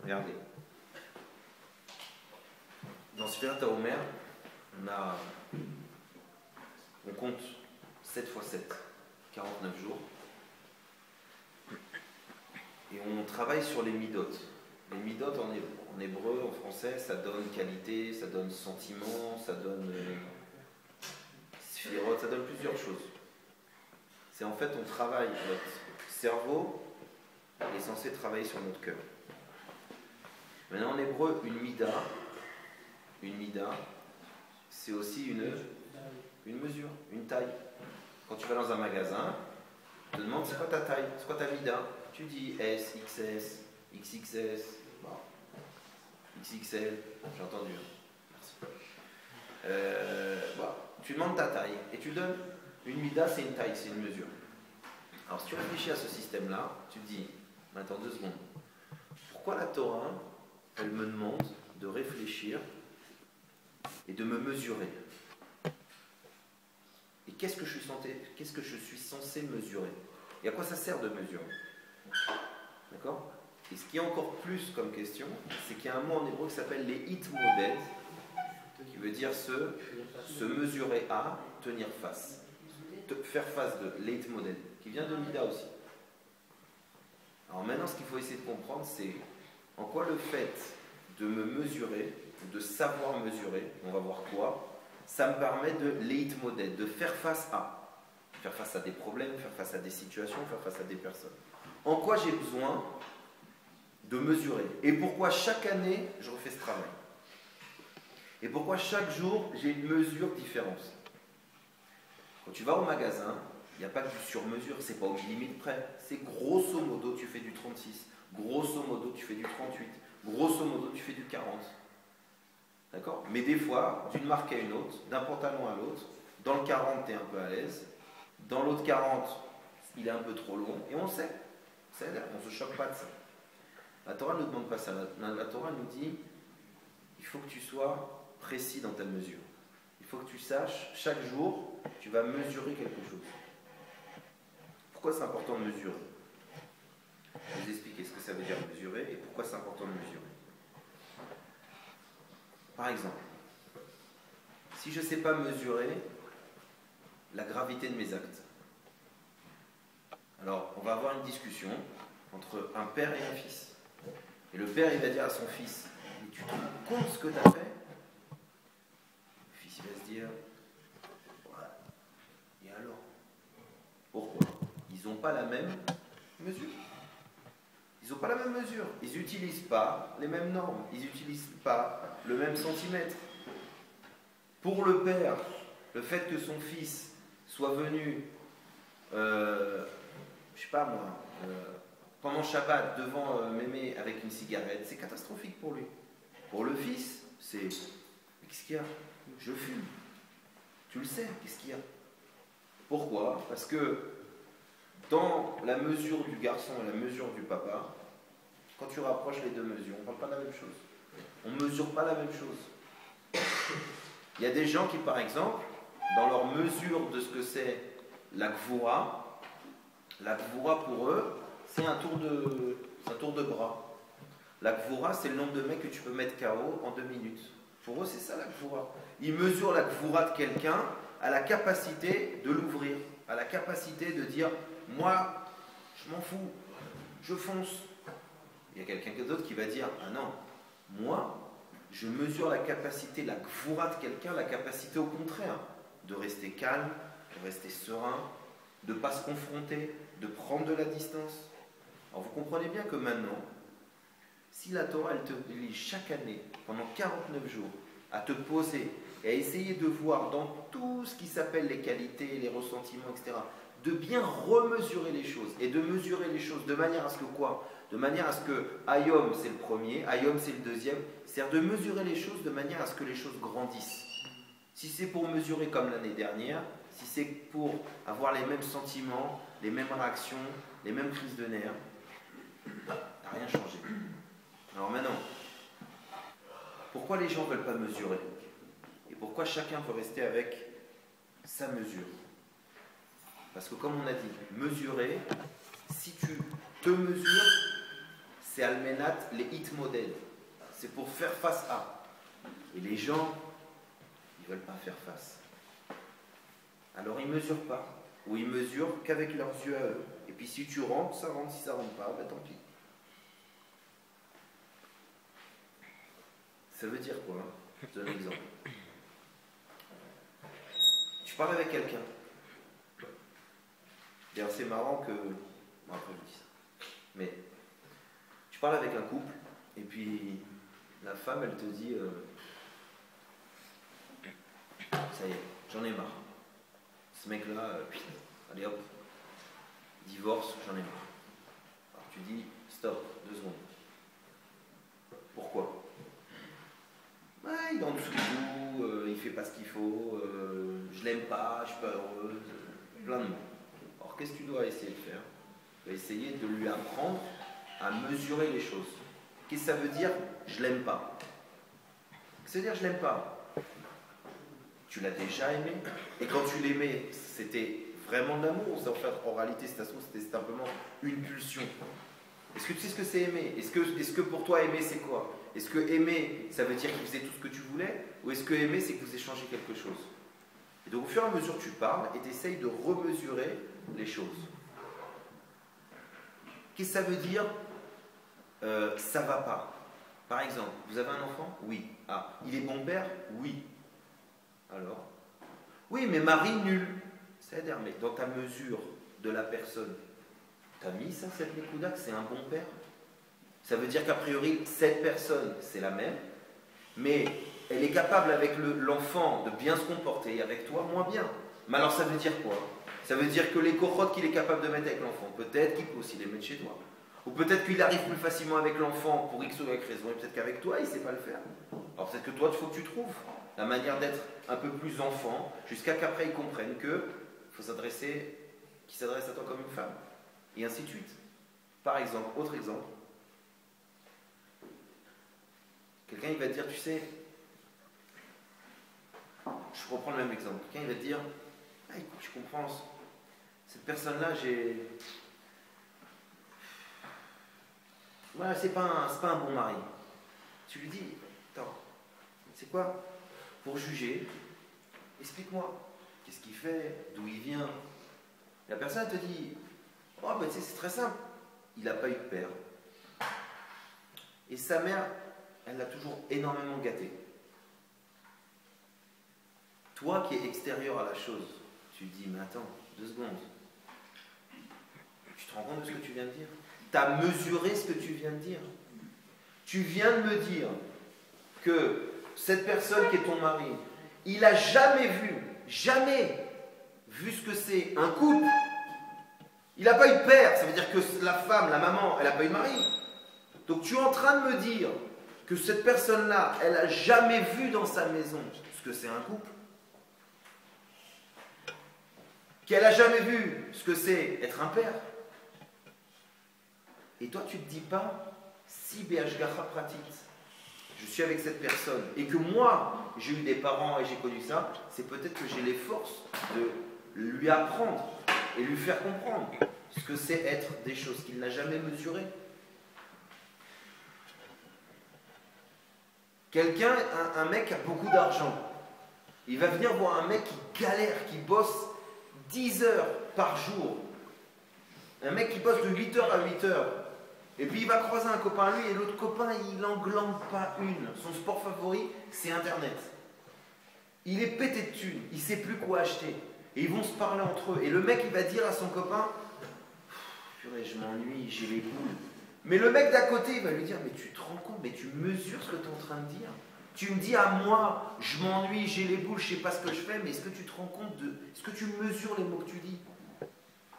Regardez. Dans Sfirat HaOmer, on compte 7 x 7, 49 jours. Et on travaille sur les midot. Les midot en hébreu, en français, ça donne qualité, ça donne sentiment, ça donne sphirot, ça donne plusieurs choses. C'est en fait, on travaille, notre cerveau est censé travailler sur notre cœur. Maintenant, en hébreu, une mida, c'est aussi une mesure, une taille. Quand tu vas dans un magasin, tu te demandes c'est quoi ta taille, c'est quoi ta mida. Tu dis S, XS, XXS, bon, XXL, j'ai entendu. Merci. Bon, tu demandes ta taille et tu donnes. Une mida, c'est une taille, c'est une mesure. Alors si tu réfléchis à ce système-là, tu te dis, attends 2 secondes, pourquoi la Torah, elle me demande de réfléchir et de me mesurer? Et qu'est-ce que je suis censé mesurer? Et à quoi ça sert de mesurer? D'accord? Et ce qui est encore plus comme question, c'est qu'il y a un mot en hébreu qui s'appelle les hitmoded, qui veut dire se mesurer à, tenir face. Faire face de l'hitmoded, qui vient de Mida aussi. Alors maintenant, ce qu'il faut essayer de comprendre, c'est en quoi le fait de me mesurer, de savoir mesurer, on va voir quoi, ça me permet de l'hitmoded, de faire face à des problèmes, faire face à des situations, faire face à des personnes. En quoi j'ai besoin de mesurer? Et pourquoi chaque année, je refais ce travail? Et pourquoi chaque jour, j'ai une mesure différente? Quand tu vas au magasin, il n'y a pas que du sur-mesure, c'est pas au millimètre près. C'est grosso modo, tu fais du 36. Grosso modo, tu fais du 38. Grosso modo, tu fais du 40. D'accord? Mais des fois, d'une marque à une autre, d'un pantalon à l'autre, dans le 40, tu es un peu à l'aise. Dans l'autre 40, il est un peu trop long. Et on sait. On ne se choque pas de ça. La Torah ne nous demande pas ça. La Torah nous dit, il faut que tu sois précis dans ta mesure. Il faut que tu saches, chaque jour, tu vas mesurer quelque chose. Pourquoi c'est important de mesurer? Je vais vous expliquer ce que ça veut dire mesurer et pourquoi c'est important de mesurer. Par exemple, si je ne sais pas mesurer la gravité de mes actes, alors on va avoir une discussion entre un père et un fils. Et le père, il va dire à son fils, mais tu te rends compte ce que tu as fait? Le fils, il va se dire, et alors? Pourquoi? Ils n'ont pas la même mesure. Ils n'ont pas la même mesure. Ils n'utilisent pas les mêmes normes. Ils n'utilisent pas le même centimètre. Pour le père, le fait que son fils soit venu, je sais pas moi, pendant Shabbat devant Mémé avec une cigarette, c'est catastrophique pour lui. Pour le fils, c'est, mais qu'est-ce qu'il y a? Je fume. Tu le sais, qu'est-ce qu'il y a? Pourquoi? Parce que dans la mesure du garçon et la mesure du papa, quand tu rapproches les deux mesures, on ne parle pas de la même chose. On ne mesure pas la même chose. Il y a des gens qui, par exemple, dans leur mesure de ce que c'est la gvoura pour eux, c'est un tour de bras. La gvoura, c'est le nombre de mecs que tu peux mettre KO en 2 minutes. Pour eux, c'est ça la gvoura. Ils mesurent la gvoura de quelqu'un à la capacité de l'ouvrir, à la capacité de dire « moi, je m'en fous, je fonce ». Il y a quelqu'un d'autre qui va dire « ah non, moi, je mesure la capacité, la gvoura de quelqu'un, la capacité au contraire, de rester calme, de rester serein, de ne pas se confronter, de prendre de la distance ». Alors vous comprenez bien que maintenant, si la Torah, elle t'oblige chaque année, pendant 49 jours, à te poser et à essayer de voir dans tout ce qui s'appelle les qualités, les ressentiments, etc., de bien remesurer les choses et de mesurer les choses de manière à ce que quoi? De manière à ce que Ayom c'est le premier, Ayom c'est le deuxième, c'est-à-dire de mesurer les choses de manière à ce que les choses grandissent. Si c'est pour mesurer comme l'année dernière, si c'est pour avoir les mêmes sentiments, les mêmes réactions, les mêmes crises de nerfs, ça n'a rien changé. Alors maintenant, pourquoi les gens ne veulent pas mesurer? Et pourquoi chacun veut rester avec sa mesure? Parce que comme on a dit, mesurer, si tu te mesures, c'est almenat les hit modèles. C'est pour faire face à. Et les gens, ils ne veulent pas faire face. Alors ils ne mesurent pas. Ou ils mesurent qu'avec leurs yeux à eux. Et puis si tu rentres, ça rentre. Si ça rentre pas, ben tant pis. Ça veut dire quoi, hein? Je te donne un exemple. Tu parles avec quelqu'un. D'ailleurs, c'est marrant que... Bon, après, je dis ça. Mais tu parles avec un couple, et puis la femme, elle te dit ça y est, j'en ai marre. Ce mec-là, allez hop, divorce, j'en ai marre. Alors tu dis, stop, 2 secondes. Pourquoi? Il est en dessous de tout, il fait pas ce qu'il faut, je l'aime pas, je suis pas heureuse, plein de mots. Alors qu'est-ce que tu dois essayer de faire? Tu dois essayer de lui apprendre à mesurer les choses. Qu'est-ce que ça veut dire? Je l'aime pas. Qu'est-ce que ça veut dire je l'aime pas? Tu l'as déjà aimé, et quand tu l'aimais, c'était vraiment de l'amour, en réalité c'était simplement une pulsion. Est-ce que tu sais ce que c'est aimer? Est-ce que pour toi aimer c'est quoi? Est-ce que aimer ça veut dire qu'il faisait tout ce que tu voulais? Ou est-ce que aimer c'est que vous échangez quelque chose? Et donc au fur et à mesure tu parles et tu essayes de remesurer les choses. Qu'est-ce que ça veut dire ça va pas? Par exemple, vous avez un enfant? Oui. Ah, il est bon père? Oui. Alors? Oui, mais Marie nul. C'est-à-dire, mais dans ta mesure de la personne, tu as mis ça, cette Nekuda, que c'est un bon père? Ça veut dire qu'a priori, cette personne, c'est la même, mais elle est capable avec l'enfant de bien se comporter, et avec toi, moins bien. Mais alors, ça veut dire quoi? Ça veut dire que les cochotes qu'il est capable de mettre avec l'enfant, peut-être qu'il peut aussi les mettre chez toi. Ou peut-être qu'il arrive plus facilement avec l'enfant pour X ou Y raison, et peut-être qu'avec toi, il ne sait pas le faire. Alors peut-être que toi, il faut que tu trouves la manière d'être un peu plus enfant, jusqu'à qu'après, ils comprennent qu'il faut qu'il s'adresse à toi comme une femme. Et ainsi de suite. Par exemple, autre exemple, quelqu'un il va te dire, tu sais, je reprends le même exemple, quelqu'un il va te dire, ah, écoute, je comprends, cette personne-là, voilà, c'est pas un bon mari. Tu lui dis, attends, c'est quoi? Pour juger, explique-moi, qu'est-ce qu'il fait, d'où il vient. La personne te dit, oh ben tu sais, c'est très simple, il n'a pas eu de père. Et sa mère, elle l'a toujours énormément gâté. Toi qui es extérieur à la chose, tu te dis, mais attends, 2 secondes. Tu te rends compte de ce que tu viens de dire? Tu as mesuré ce que tu viens de dire. Tu viens de me dire que cette personne qui est ton mari, il n'a jamais vu ce que c'est un couple. Il n'a pas eu de père, ça veut dire que la femme, la maman, elle n'a pas eu de mari. Donc tu es en train de me dire que cette personne-là, elle n'a jamais vu dans sa maison ce que c'est un couple. Qu'elle n'a jamais vu ce que c'est être un père. Et toi, tu ne te dis pas, si BHGH pratique, je suis avec cette personne, et que moi, j'ai eu des parents et j'ai connu ça, c'est peut-être que j'ai les forces de lui apprendre et lui faire comprendre ce que c'est être des choses qu'il n'a jamais mesurées. Quelqu'un, un mec qui a beaucoup d'argent, il va venir voir un mec qui galère, qui bosse 10 heures par jour. Un mec qui bosse de 8 heures à 8 heures. Et puis il va croiser un copain à lui et l'autre copain, il n'englande pas une. Son sport favori, c'est Internet. Il est pété de thunes, il ne sait plus quoi acheter. Et ils vont se parler entre eux. Et le mec, il va dire à son copain, purée, je m'ennuie, j'ai les boules. Mais le mec d'à côté, il va lui dire, mais tu te rends compte, mais tu mesures ce que tu es en train de dire? Tu me dis à moi, je m'ennuie, j'ai les boules, je ne sais pas ce que je fais, mais est-ce que tu te rends compte de... Est-ce que tu mesures les mots que tu dis?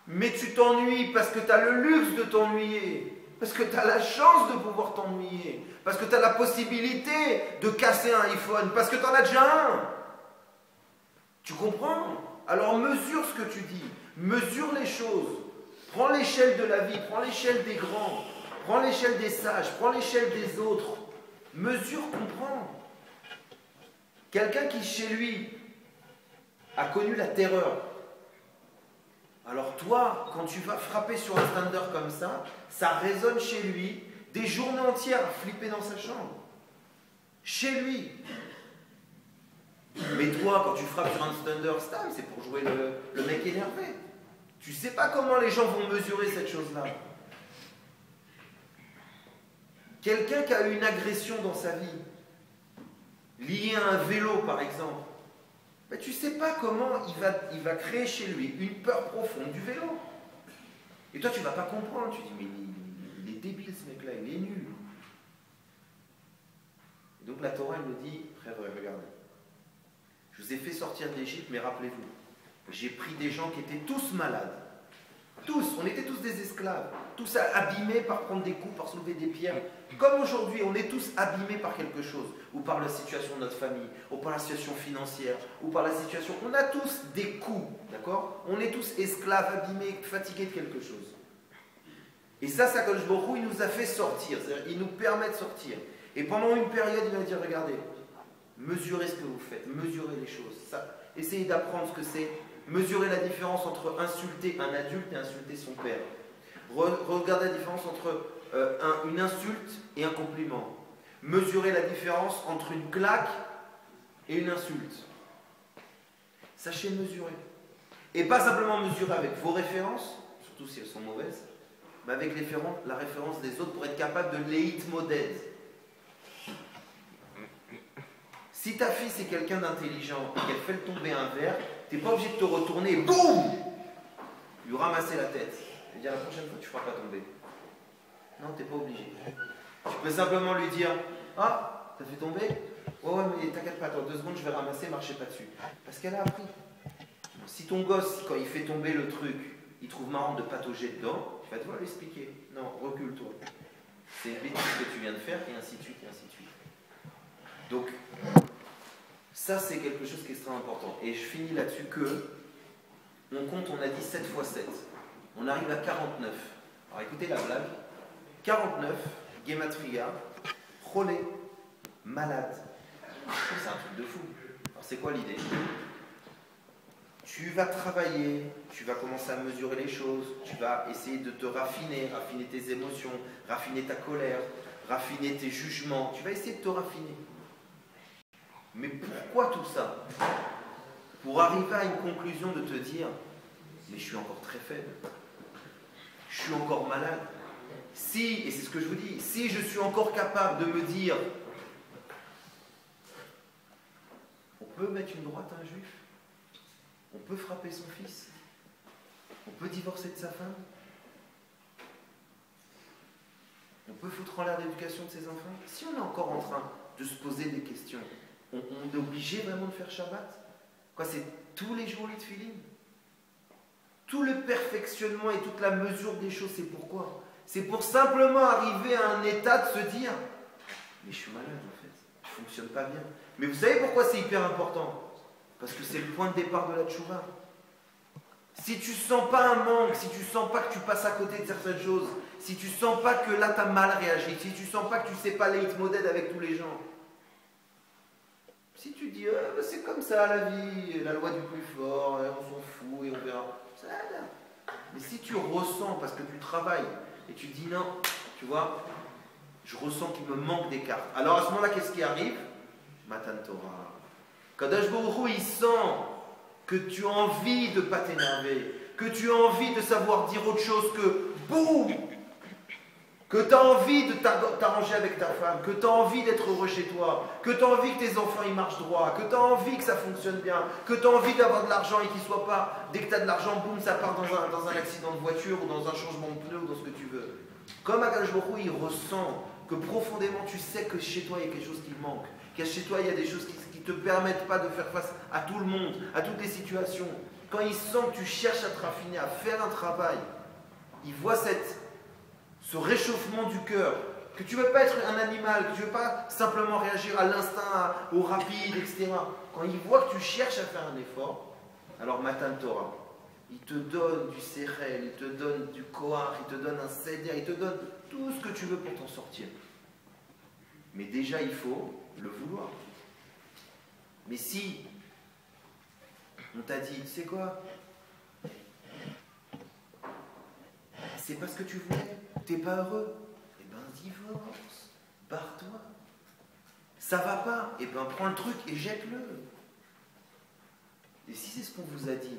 Mais tu t'ennuies parce que tu as le luxe de t'ennuyer. Parce que tu as la chance de pouvoir t'ennuyer. Parce que tu as la possibilité de casser un iPhone. Parce que tu en as déjà un. Tu comprends? Alors mesure ce que tu dis. Mesure les choses. Prends l'échelle de la vie. Prends l'échelle des grands. Prends l'échelle des sages. Prends l'échelle des autres. Mesure, comprends. Quelqu'un qui, chez lui, a connu la terreur. Alors toi, quand tu vas frapper sur un standard comme ça résonne chez lui des journées entières à flipper dans sa chambre, chez lui. Mais toi, quand tu frappes sur un thunderstorm, c'est pour jouer le mec énervé. Tu sais pas comment les gens vont mesurer cette chose-là. Quelqu'un qui a eu une agression dans sa vie, liée à un vélo par exemple, ben, tu sais pas comment il va créer chez lui une peur profonde du vélo. Et toi tu vas pas comprendre, tu dis mais il est débile ce mec-là, il est nul. Et donc la Torah elle me dit, frère, regardez, je vous ai fait sortir d'Égypte, mais rappelez-vous, j'ai pris des gens qui étaient tous malades. Tous, on était tous des esclaves, tous abîmés par prendre des coups, par soulever des pierres. Comme aujourd'hui, on est tous abîmés par quelque chose, ou par la situation de notre famille, ou par la situation financière, ou par la situation... On a tous des coups, d'accord? On est tous esclaves, abîmés, fatigués de quelque chose. Et ça, Kadosh Baruch Hu, il nous a fait sortir, c'est-à-dire il nous permet de sortir. Et pendant une période, il va dire, regardez, mesurez ce que vous faites, mesurez les choses. Ça, essayez d'apprendre ce que c'est. Mesurez la différence entre insulter un adulte et insulter son père. Regardez la différence entre une insulte et un compliment. Mesurez la différence entre une claque et une insulte. Sachez mesurer. Et pas simplement mesurer avec vos références, surtout si elles sont mauvaises, mais avec la référence des autres pour être capable de leit modèle. Si ta fille c'est quelqu'un d'intelligent et qu'elle fait tomber un verre, tu n'es pas obligé de te retourner et boum lui ramasser la tête. Et dire la prochaine fois tu ne feras pas tomber. Non, tu n'es pas obligé. Tu peux simplement lui dire, ah, t'as fait tomber? Ouais, mais t'inquiète pas, attends 2 secondes, je vais ramasser, marchez pas dessus. Parce qu'elle a appris. Si ton gosse, quand il fait tomber le truc, il trouve marrant de patauger dedans, tu vas devoir lui expliquer. Non, recule-toi. C'est une bêtise que tu viens de faire, et ainsi de suite, et ainsi de suite. Donc, ça c'est quelque chose qui est extrêmement important. Et je finis là-dessus que, on compte, on a dit 7 x 7. On arrive à 49. Alors écoutez la blague. 49, Gematria, Cholé, malade. C'est un truc de fou. Alors c'est quoi l'idée? Tu vas travailler, tu vas commencer à mesurer les choses, tu vas essayer de te raffiner tes émotions, raffiner ta colère, raffiner tes jugements, tu vas essayer de te raffiner. Mais pourquoi tout ça? Pour arriver à une conclusion de te dire, mais je suis encore très faible, je suis encore malade. Si, et c'est ce que je vous dis, si je suis encore capable de me dire, on peut mettre une droite à un juif, on peut frapper son fils, on peut divorcer de sa femme, on peut foutre en l'air l'éducation de ses enfants. Si on est encore en train de se poser des questions, on est obligé vraiment de faire Shabbat? Quoi, c'est tous les jours les tefilin? Tout le perfectionnement et toute la mesure des choses, c'est pourquoi? C'est pour simplement arriver à un état de se dire, mais je suis malade en fait, je ne fonctionne pas bien. Mais vous savez pourquoi c'est hyper important? Parce que c'est le point de départ de la tchouva. Si tu ne sens pas un manque, si tu ne sens pas que tu passes à côté de certaines choses, si tu ne sens pas que là tu as mal réagi, si tu ne sens pas que tu ne sais pas leit modèle avec tous les gens, si tu dis c'est comme ça la vie, la loi du plus fort, on s'en fout et on verra, ça va. Mais si tu ressens parce que tu travailles et tu dis non, tu vois, je ressens qu'il me manque des cartes. Alors à ce moment-là, qu'est-ce qui arrive? Matan Torah. Kadosh Baruch Hu, il sent que tu as envie de ne pas t'énerver, que tu as envie de savoir dire autre chose que boum, que tu as envie de t'arranger avec ta femme, que tu as envie d'être heureux chez toi, que tu as envie que tes enfants ils marchent droit, que tu as envie que ça fonctionne bien, que tu as envie d'avoir de l'argent et qu'il ne soit pas, dès que tu as de l'argent, boum, ça part dans un accident de voiture ou dans un changement de pneu ou dans ce que tu veux. Comme Akadosh Baruch Hu, il ressent que profondément tu sais que chez toi il y a quelque chose qui manque, que chez toi il y a des choses qui ne te permettent pas de faire face à tout le monde, à toutes les situations. Quand il sent que tu cherches à te raffiner, à faire un travail, il voit ce réchauffement du cœur, que tu ne veux pas être un animal, que tu ne veux pas simplement réagir à l'instinct, au rapide, etc. Quand il voit que tu cherches à faire un effort, alors Matan Torah, il te donne du sérel, il te donne du koach, il te donne un seder, il te donne tout ce que tu veux pour t'en sortir. Mais déjà, il faut le vouloir. Mais si on t'a dit, tu sais quoi, c'est pas ce que tu voulais, t'es pas heureux, eh bien divorce, barre-toi. Ça va pas, et ben prends le truc et jette-le. Et si c'est ce qu'on vous a dit,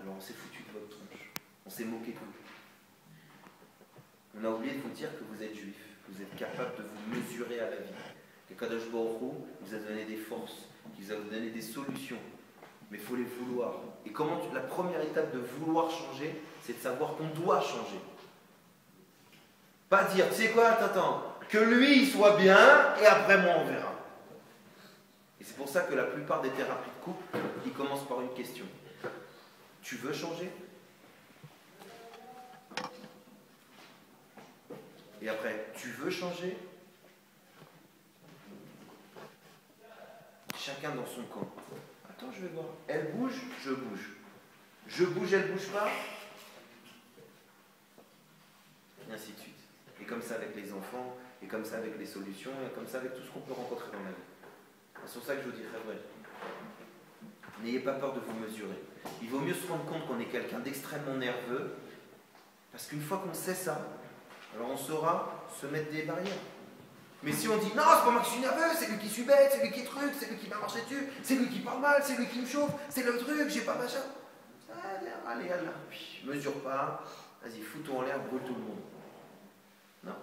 alors on s'est foutu de votre tronche, on s'est moqué de vous. On a oublié de vous dire que vous êtes juif, que vous êtes capable de vous mesurer à la vie. Que Kadosh Baruch Hu vous a donné des forces, qu'il vous a donné des solutions. Mais il faut les vouloir. Et la première étape de vouloir changer, c'est de savoir qu'on doit changer. Pas dire, tu sais quoi, attends, que lui il soit bien, et après moi on verra. Et c'est pour ça que la plupart des thérapies de couple, ils commencent par une question. Tu veux changer? Et après, tu veux changer? Chacun dans son camp. Attends, je vais voir. Elle bouge, je bouge. Je bouge, elle bouge pas. Et ainsi de suite. Et comme ça avec les enfants, et comme ça avec les solutions, et comme ça avec tout ce qu'on peut rencontrer dans la vie. C'est pour ça que je vous dis, très vrai. N'ayez pas peur de vous mesurer. Il vaut mieux se rendre compte qu'on est quelqu'un d'extrêmement nerveux, parce qu'une fois qu'on sait ça, alors on saura se mettre des barrières. Mais si on dit non, c'est pas moi qui suis nerveux, c'est lui qui suis bête, c'est lui qui est truc, c'est lui qui m'a marché dessus, c'est lui qui parle mal, c'est lui qui me chauffe, c'est le truc, j'ai pas machin. Allez, mesure pas, vas-y, fous-toi en l'air, brûle tout le monde. Non.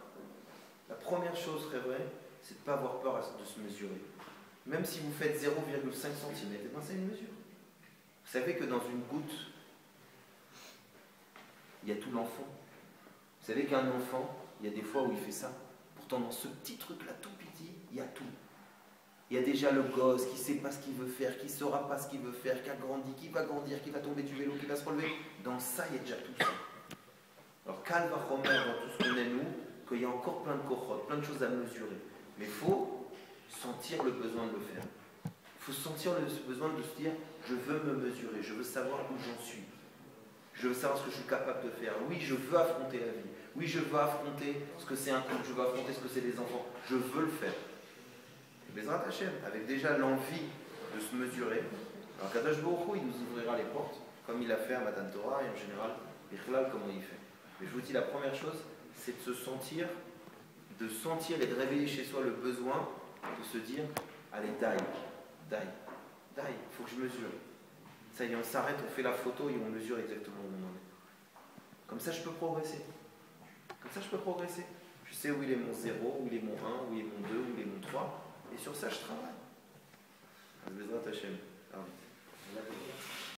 La première chose, très vrai, c'est de ne pas avoir peur de se mesurer. Même si vous faites 0,5 cm, c'est une mesure. Vous savez que dans une goutte, il y a tout l'enfant. Vous savez qu'un enfant, il y a des fois où il fait ça. Pourtant, dans ce petit truc-là, tout petit, il y a tout. Il y a déjà le gosse qui ne sait pas ce qu'il veut faire, qui ne saura pas ce qu'il veut faire, qui a grandi, qui va grandir, qui va tomber du vélo, qui va se relever. Dans ça, il y a déjà tout ça. Alors, Kal va remettre dans tout ce qu'on est nous, qu'il y a encore plein de cohortes, plein de choses à mesurer. Mais il faut sentir le besoin de le faire. Il faut sentir le besoin de se dire, je veux me mesurer, je veux savoir où j'en suis. Je veux savoir ce que je suis capable de faire. Oui, je veux affronter la vie. Oui, je veux affronter ce que c'est un couple, je veux affronter ce que c'est des enfants. Je veux le faire. Bezrat Hashem, avec déjà l'envie de se mesurer, alors Kadosh Baruch Hu, il nous ouvrira les portes, comme il a fait à Matan Torah, et en général, Bichlal, comment il fait. Mais je vous dis, la première chose, c'est de se sentir, et de réveiller chez soi le besoin de se dire, allez, die, il faut que je mesure. Ça y est, on s'arrête, on fait la photo et on mesure exactement où on en est. Comme ça, je peux progresser. Je sais où il est mon 0, où il est mon 1, où il est mon 2, où il est mon 3. Et sur ça, je travaille. Bezrat Hashem.